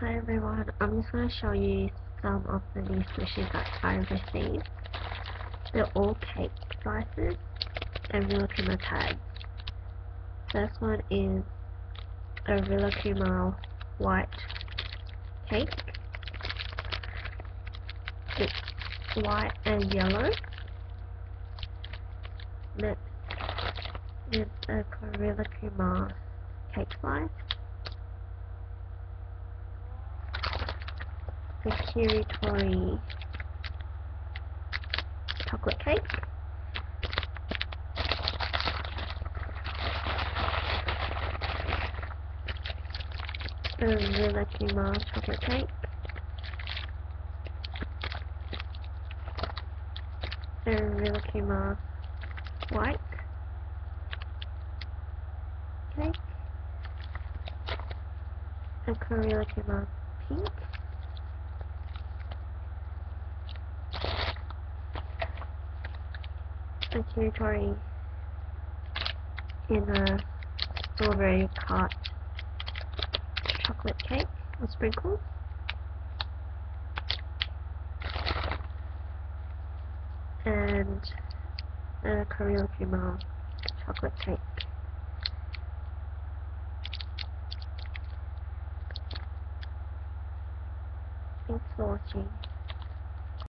Hi everyone, I'm just going to show you some of the new squishies that I received. They're all cake slices and Rilakkuma tags. First one is a Rilakkuma white cake. It's white and yellow. Next is a Rilakkuma cake slice. The Kiritori chocolate cake, the Rilakkuma chocolate cake, the Rilakkuma white cake, a Rilakkuma pink, a Kiritori in a strawberry cut chocolate cake with sprinkles, and a Rilakkuma chocolate cake. Thanks for watching.